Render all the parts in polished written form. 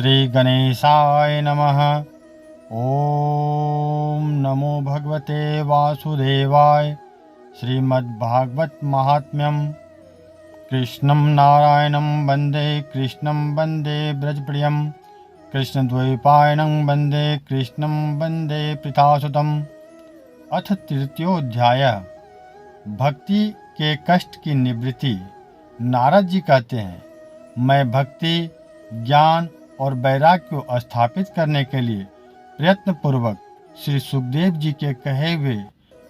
श्री गणेशाय नमः। ओम नमो भगवते वासुदेवाय। श्रीमद्भागवत महात्म्यम। कृष्णं नारायणं वन्दे कृष्णं वन्दे ब्रजप्रियं। कृष्णद्वैपायनं वन्दे कृष्णं वन्दे पृथासुतम्। अथ तृतीयोऽध्यायः। भक्ति के कष्ट की निवृत्ति। नारद जी कहते हैं, मैं भक्ति, ज्ञान और वैराग्य को स्थापित करने के लिए प्रयत्न पूर्वक श्री सुखदेव जी के कहे हुए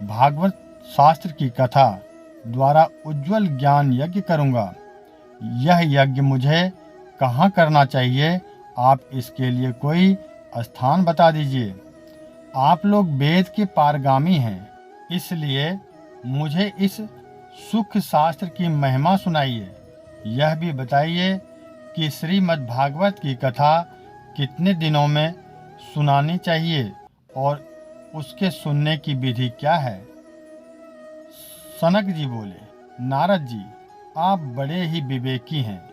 भागवत शास्त्र की कथा द्वारा उज्जवल ज्ञान यज्ञ करूंगा। यह यज्ञ मुझे कहाँ करना चाहिए, आप इसके लिए कोई स्थान बता दीजिए। आप लोग वेद के पारगामी हैं, इसलिए मुझे इस सुख शास्त्र की महिमा सुनाइए। यह भी बताइए कि श्रीमद् भागवत की कथा कितने दिनों में सुनानी चाहिए और उसके सुनने की विधि क्या है। सनक जी बोले, नारद जी, आप बड़े ही विवेकी हैं।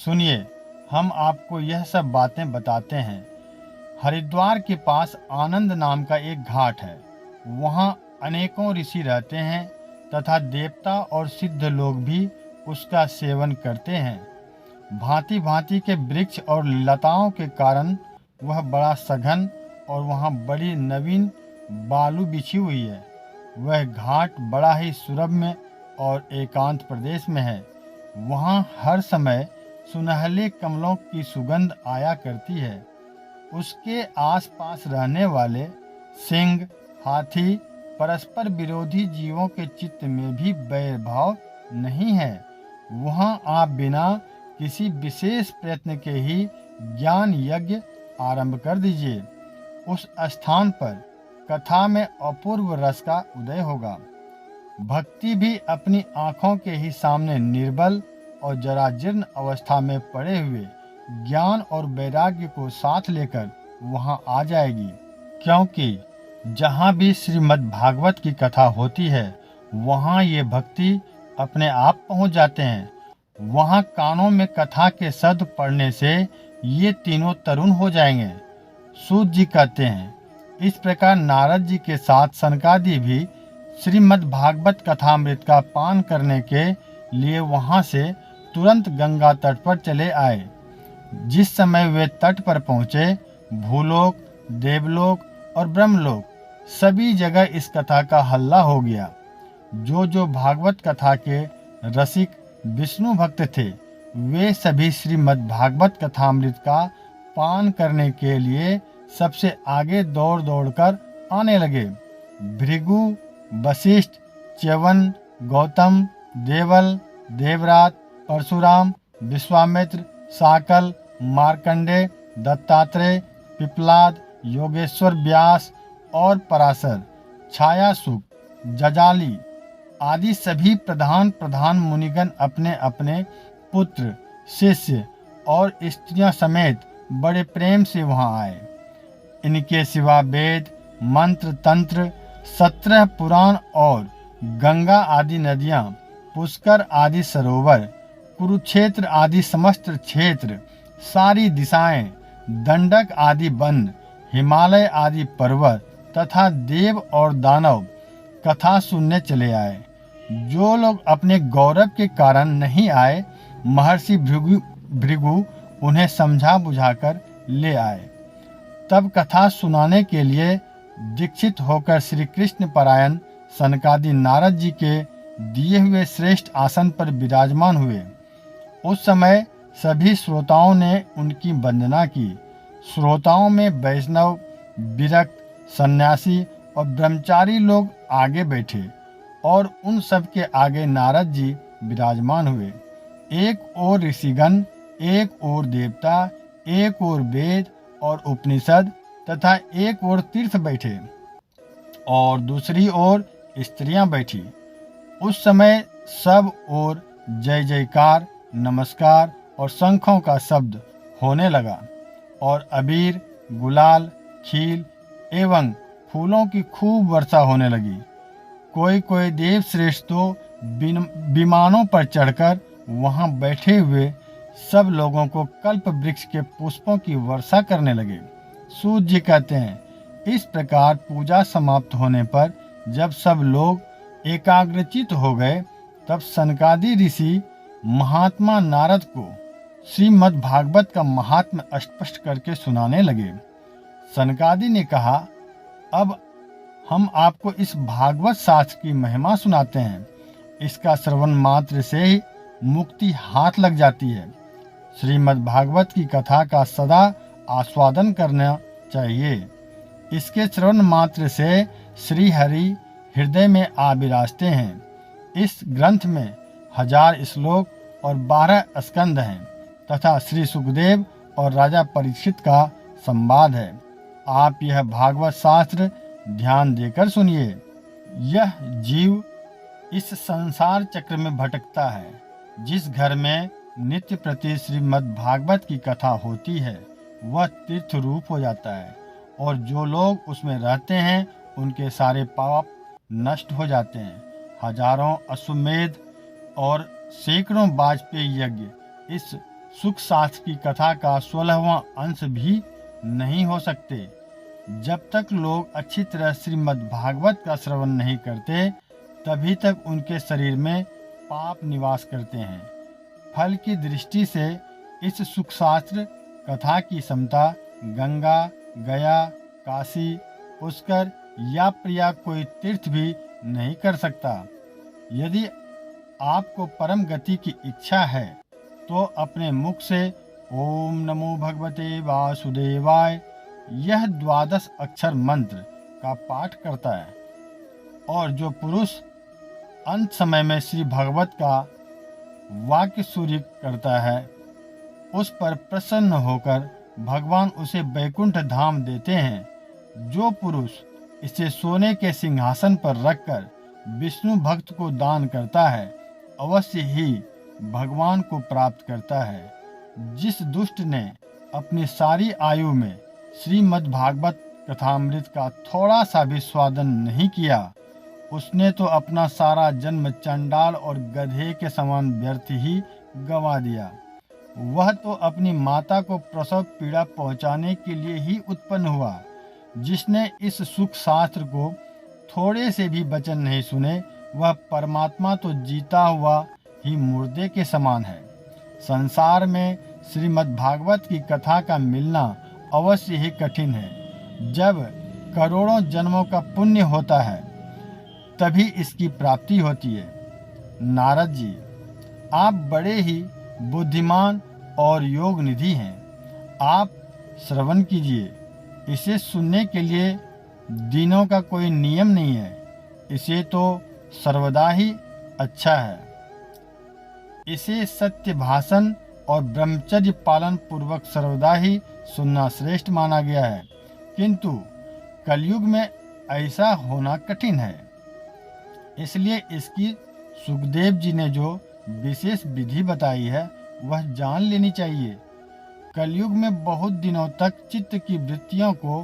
सुनिए, हम आपको यह सब बातें बताते हैं। हरिद्वार के पास आनंद नाम का एक घाट है। वहाँ अनेकों ऋषि रहते हैं तथा देवता और सिद्ध लोग भी उसका सेवन करते हैं। भांति भांति के वृक्ष और लताओं के कारण वह बड़ा सघन और वहाँ बड़ी नवीन बालू बिछी हुई है। वह घाट बड़ा ही सुरम्य और एकांत प्रदेश में है। वहाँ हर समय सुनहले कमलों की सुगंध आया करती है। उसके आसपास रहने वाले सिंह, हाथी, परस्पर विरोधी जीवों के चित्त में भी वैर भाव नहीं है। वहाँ आप बिना किसी विशेष प्रयत्न के ही ज्ञान यज्ञ आरंभ कर दीजिए। उस स्थान पर कथा में अपूर्व रस का उदय होगा। भक्ति भी अपनी आँखों के ही सामने निर्बल और जराजीर्ण अवस्था में पड़े हुए ज्ञान और वैराग्य को साथ लेकर वहाँ आ जाएगी। क्योंकि जहाँ भी श्रीमद् भागवत की कथा होती है, वहाँ ये भक्ति अपने आप पहुँच जाते हैं। वहाँ कानों में कथा के शब्द पढ़ने से ये तीनों तरुण हो जाएंगे। सूत जी कहते हैं, इस प्रकार नारद जी के साथ सनकादि भी श्रीमद् भागवत कथामृत का पान करने के लिए वहाँ से तुरंत गंगा तट पर चले आए। जिस समय वे तट पर पहुँचे, भूलोक, देवलोक और ब्रह्मलोक सभी जगह इस कथा का हल्ला हो गया। जो भागवत कथा के रसिक विष्णु भक्त थे, वे सभी श्रीमद् भागवत कथामृत का पान करने के लिए सबसे आगे दौड़ दौड़कर आने लगे। भृगु, वशिष्ठ, च्यवन, गौतम, देवल, देवरात, परशुराम, विश्वामित्र, साकल, मार्कंडे, दत्तात्रेय, पिपलाद, योगेश्वर व्यास और पराशर, छायासुख, जजाली आदि सभी प्रधान मुनिगण अपने अपने पुत्र, शिष्य और स्त्रियां समेत बड़े प्रेम से वहां आए। इनके सिवा वेद, मंत्र, तंत्र, 17 पुराण और गंगा आदि नदियां, पुष्कर आदि सरोवर, कुरुक्षेत्र आदि समस्त क्षेत्र, सारी दिशाएं, दंडक आदि वन, हिमालय आदि पर्वत तथा देव और दानव कथा सुनने चले आए। जो लोग अपने गौरव के कारण नहीं आए, महर्षि भृगु उन्हें समझा बुझाकर ले आए। तब कथा सुनाने के लिए दीक्षित होकर श्री कृष्ण परायण सनकादि नारद जी के दिए हुए श्रेष्ठ आसन पर विराजमान हुए। उस समय सभी श्रोताओं ने उनकी वंदना की। श्रोताओं में वैष्णव, विरक्त, सन्यासी और ब्रह्मचारी लोग आगे बैठे और उन सब के आगे नारद जी विराजमान हुए। एक ओर ऋषिगण, एक ओर देवता, एक ओर वेद और उपनिषद तथा एक ओर तीर्थ बैठे और दूसरी ओर स्त्रियां बैठी। उस समय सब ओर जय जयकार, नमस्कार और शंखों का शब्द होने लगा और अबीर, गुलाल, खील एवं फूलों की खूब वर्षा होने लगी। कोई कोई देव श्रेष्ठ तो विमानों पर चढ़कर वहां बैठे हुए सब लोगों को कल्प वृक्ष के पुष्पों की वर्षा करने लगे। सूत जी कहते हैं, इस प्रकार पूजा समाप्त होने पर जब सब लोग एकाग्रचित हो गए, तब सनकादि ऋषि महात्मा नारद को श्रीमद् भागवत का महात्म्य स्पष्ट करके सुनाने लगे। सनकादि ने कहा, अब हम आपको इस भागवत शास्त्र की महिमा सुनाते हैं। इसका श्रवण मात्र से ही मुक्ति हाथ लग जाती है। श्रीमद् भागवत की कथा का सदा आस्वादन करना चाहिए। इसके श्रवण मात्र से श्री हरि हृदय में आ विराजते हैं। इस ग्रंथ में 1000 श्लोक और 12 स्कंद हैं तथा श्री सुखदेव और राजा परीक्षित का संवाद है। आप यह भागवत शास्त्र ध्यान देकर सुनिए। यह जीव इस संसार चक्र में भटकता है। जिस घर में नित्य प्रति श्रीमद् भागवत की कथा होती है वह तीर्थ रूप हो जाता है, और जो लोग उसमें रहते हैं उनके सारे पाप नष्ट हो जाते हैं। हजारों अश्वमेध और सैकड़ों वाजपेयी यज्ञ इस सुख शास्त्र की कथा का 16वां अंश भी नहीं हो सकते। जब तक लोग अच्छी तरह श्रीमद् भागवत का श्रवण नहीं करते, तभी तक उनके शरीर में पाप निवास करते हैं। फल की दृष्टि से इस सुख शास्त्र कथा की समता गंगा, गया, काशी, पुष्कर या प्रयाग कोई तीर्थ भी नहीं कर सकता। यदि आपको परम गति की इच्छा है तो अपने मुख से ओम नमो भगवते वासुदेवाय यह 12 अक्षर मंत्र का पाठ करता है, और जो पुरुष अंत समय में श्री भगवत का वाक्य सूर्य करता है, उस पर प्रसन्न होकर भगवान उसे वैकुंठ धाम देते हैं। जो पुरुष इसे सोने के सिंहासन पर रखकर विष्णु भक्त को दान करता है, अवश्य ही भगवान को प्राप्त करता है। जिस दुष्ट ने अपनी सारी आयु में श्रीमद् भागवत कथामृत का थोड़ा सा भी स्वादन नहीं किया, उसने तो अपना सारा जन्म चंडाल और गधे के समान व्यर्थ ही गंवा दिया। वह तो अपनी माता को प्रसव पीड़ा पहुंचाने के लिए ही उत्पन्न हुआ। जिसने इस सुख शास्त्र को थोड़े से भी वचन नहीं सुने, वह परमात्मा तो जीता हुआ ही मुर्दे के समान है। संसार में श्रीमद् भागवत की कथा का मिलना अवश्य ही कठिन है। जब करोड़ों जन्मों का पुण्य होता है तभी इसकी प्राप्ति होती है। नारद जी, आप बड़े ही बुद्धिमान और योग निधि हैं। आप श्रवण कीजिए। इसे सुनने के लिए दिनों का कोई नियम नहीं है। इसे तो सर्वदा ही अच्छा है। इसे सत्य भाषण और ब्रह्मचर्य पालन पूर्वक सर्वदा ही सुनना श्रेष्ठ माना गया है, किंतु कलयुग में ऐसा होना कठिन है। इसलिए इसकी सुखदेव जी ने जो विशेष विधि बताई है वह जान लेनी चाहिए। कलयुग में बहुत दिनों तक चित्त की वृत्तियों को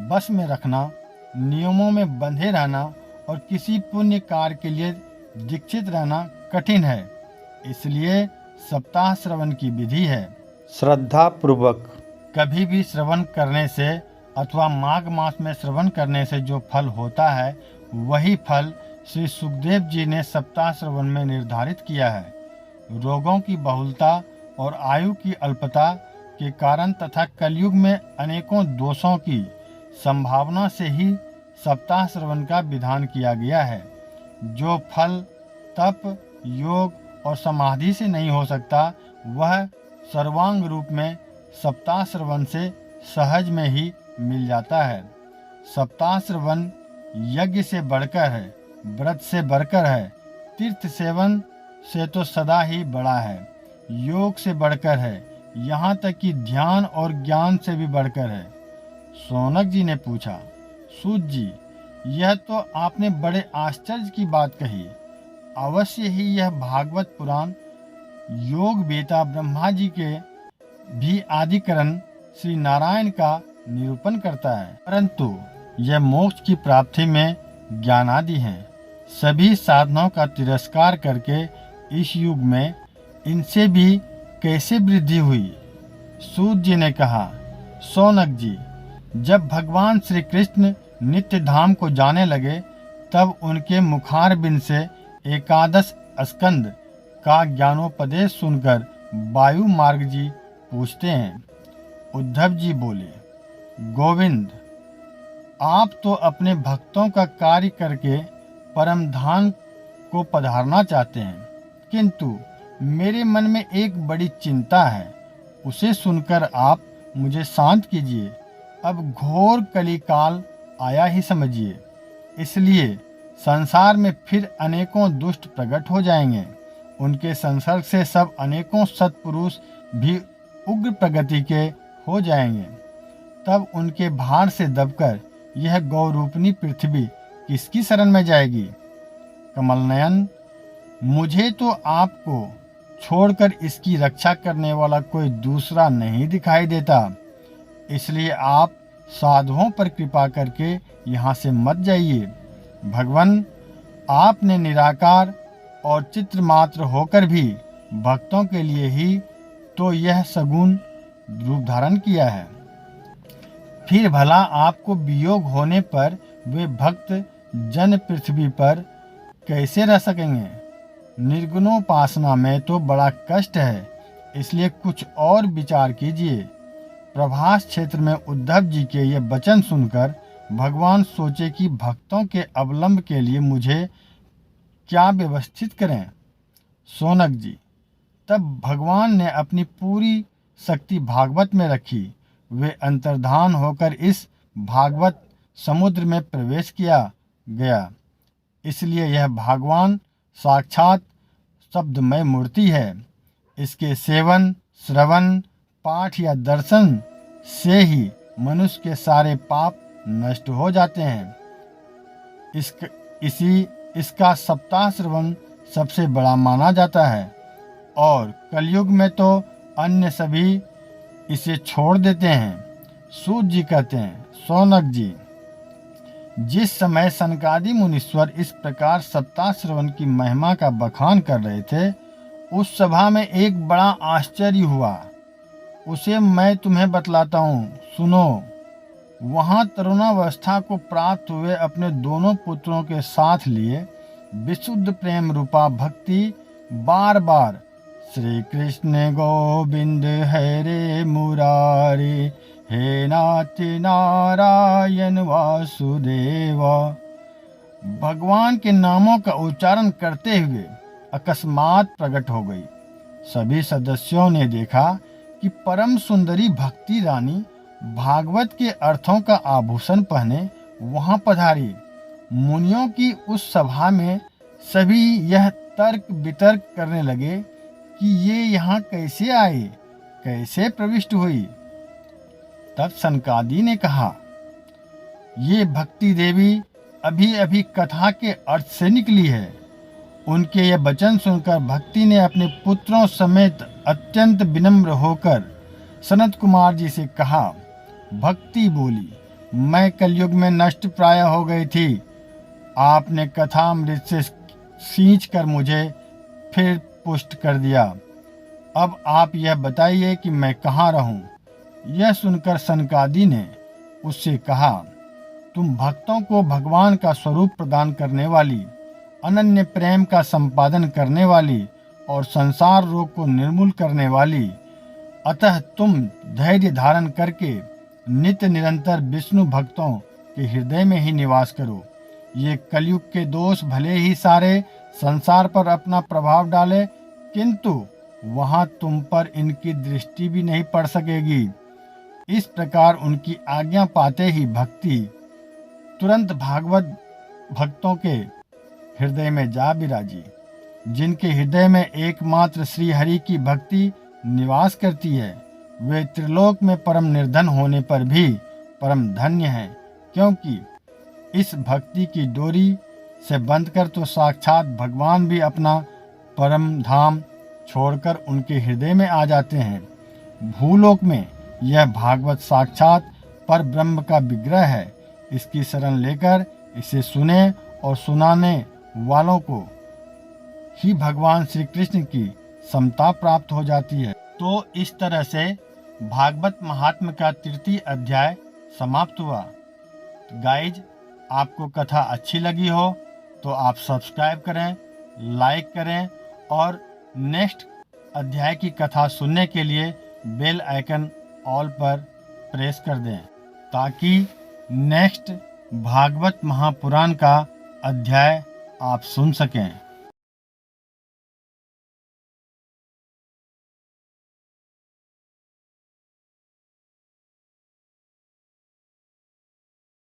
बस में रखना, नियमों में बंधे रहना और किसी पुण्य कार्य के लिए दीक्षित रहना कठिन है। इसलिए सप्ताह श्रवण की विधि है। श्रद्धा पूर्वक कभी भी श्रवण करने से अथवा माघ मास में श्रवण करने से जो फल होता है वही फल श्री सुखदेव जी ने सप्ताह श्रवण में निर्धारित किया है। रोगों की बहुलता और आयु की अल्पता के कारण तथा कलयुग में अनेकों दोषों की संभावना से ही सप्ताह श्रवण का विधान किया गया है। जो फल तप, योग और समाधि से नहीं हो सकता, वह सर्वांग रूप में सप्ताह श्रवण से सहज में ही मिल जाता है। सप्ताह श्रवण यज्ञ से बढ़कर है, व्रत से बढ़कर है, तीर्थ सेवन से तो सदा ही बड़ा है, योग से बढ़कर है, यहाँ तक कि ध्यान और ज्ञान से भी बढ़कर है। सोनक जी ने पूछा, सूत जी, यह तो आपने बड़े आश्चर्य की बात कही। अवश्य ही यह भागवत पुराण योग बेता ब्रह्मा जी के भी आदिकरण श्री नारायण का निरूपण करता है, परंतु यह मोक्ष की प्राप्ति में ज्ञानादि हैं। सभी साधनों का तिरस्कार करके इस युग में इनसे भी कैसे वृद्धि हुई? सूत जी ने कहा, शौनक जी, जब भगवान श्री कृष्ण नित्य धाम को जाने लगे तब उनके मुखारबिंद से एकादश स्कंद का ज्ञानोपदेश सुनकर वायु मार्ग जी पूछते हैं। उद्धव जी बोले, गोविंद, आप तो अपने भक्तों का कार्य करके परम धाम को पधारना चाहते हैं, किंतु मेरे मन में एक बड़ी चिंता है, उसे सुनकर आप मुझे शांत कीजिए। अब घोर कलिकाल आया ही समझिए, इसलिए संसार में फिर अनेकों दुष्ट प्रकट हो जाएंगे। उनके संसर्ग से सब अनेकों सत्पुरुष भी उग्र प्रगति के हो जाएंगे। तब उनके भार से दबकर यह गौरूपनी पृथ्वी किसकी शरण में जाएगी? कमल नयन, मुझे तो आपको छोड़कर इसकी रक्षा करने वाला कोई दूसरा नहीं दिखाई देता, इसलिए आप साधुओं पर कृपा करके यहाँ से मत जाइए। भगवान, आपने निराकार और चित्र मात्र होकर भी भक्तों के लिए ही तो यह सगुण रूप धारण किया है, फिर भला आपको वियोग होने पर वे भक्त जन पृथ्वी पर कैसे रह सकेंगे? निर्गुणोपासना में तो बड़ा कष्ट है, इसलिए कुछ और विचार कीजिए। प्रभास क्षेत्र में उद्धव जी के ये वचन सुनकर भगवान सोचे कि भक्तों के अवलंब के लिए मुझे क्या व्यवस्थित करें। शौनक जी, तब भगवान ने अपनी पूरी शक्ति भागवत में रखी। वे अंतर्धान होकर इस भागवत समुद्र में प्रवेश किया गया, इसलिए यह भगवान साक्षात शब्दमय मूर्ति है। इसके सेवन, श्रवण, पाठ या दर्शन से ही मनुष्य के सारे पाप नष्ट हो जाते हैं। इसका सप्ताह श्रवण सबसे बड़ा माना जाता है और कलयुग में तो अन्य सभी इसे छोड़ देते हैं। सूत जी कहते हैं, शौनक जी, जिस समय सनकादि मुनीश्वर इस प्रकार सप्ताह श्रवण की महिमा का बखान कर रहे थे, उस सभा में एक बड़ा आश्चर्य हुआ। उसे मैं तुम्हें बतलाता हूँ, सुनो। वहाँ तरुणावस्था को प्राप्त हुए अपने दोनों पुत्रों के साथ लिए विशुद्ध प्रेम रूपा भक्ति बार बार श्री कृष्ण गोविंद हरे मुरारी हे नाथ नारायण वासुदेव भगवान के नामों का उच्चारण करते हुए अकस्मात प्रकट हो गई। सभी सदस्यों ने देखा कि परम सुंदरी भक्ति रानी भागवत के अर्थों का आभूषण पहने वहां पधारी। मुनियों की उस सभा में सभी यह तर्क वितर्क करने लगे कि ये यहाँ कैसे आए, कैसे प्रविष्ट हुई। तब सनकादि ने कहा, ये भक्ति देवी अभी अभी कथा के अर्थ से निकली है। उनके ये वचन सुनकर भक्ति ने अपने पुत्रों समेत अत्यंत विनम्र होकर सनत कुमार जी से कहा। भक्ति बोली, मैं कलयुग में नष्ट प्राय हो गई थी। आपने कथामृत से सींच कर मुझे फिर पुष्ट कर दिया। अब आप यह बताइए कि मैं कहाँ रहूं। यह सुनकर सनकादि ने उससे कहा, तुम भक्तों को भगवान का स्वरूप प्रदान करने वाली, अनन्य प्रेम का संपादन करने वाली और संसार रोग को निर्मूल करने वाली, अतः तुम धैर्य धारण करके नित्य निरंतर विष्णु भक्तों के हृदय में ही निवास करो। ये कलयुग के दोष भले ही सारे संसार पर अपना प्रभाव डाले, किंतु वहां तुम पर इनकी दृष्टि भी नहीं पड़ सकेगी। इस प्रकार उनकी आज्ञा पाते ही भक्ति तुरंत भागवत भक्तों के हृदय में जा विराजी। जिनके हृदय में एकमात्र श्री हरि की भक्ति निवास करती है, वे त्रिलोक में परम निर्धन होने पर भी परम धन्य हैं, क्योंकि इस भक्ति की डोरी से बंधकर तो साक्षात भगवान भी अपना परम धाम छोड़कर उनके हृदय में आ जाते हैं। भूलोक में यह भागवत साक्षात पर ब्रह्म का विग्रह है। इसकी शरण लेकर इसे सुने और सुनाने वालों को ही भगवान श्री कृष्ण की समता प्राप्त हो जाती है। तो इस तरह से भागवत महात्म्य का तृतीय अध्याय समाप्त हुआ। गाइज, आपको कथा अच्छी लगी हो तो आप सब्सक्राइब करें, लाइक करें और नेक्स्ट अध्याय की कथा सुनने के लिए बेल आइकन ऑल पर प्रेस कर दें ताकि नेक्स्ट भागवत महापुराण का अध्याय आप सुन सकें।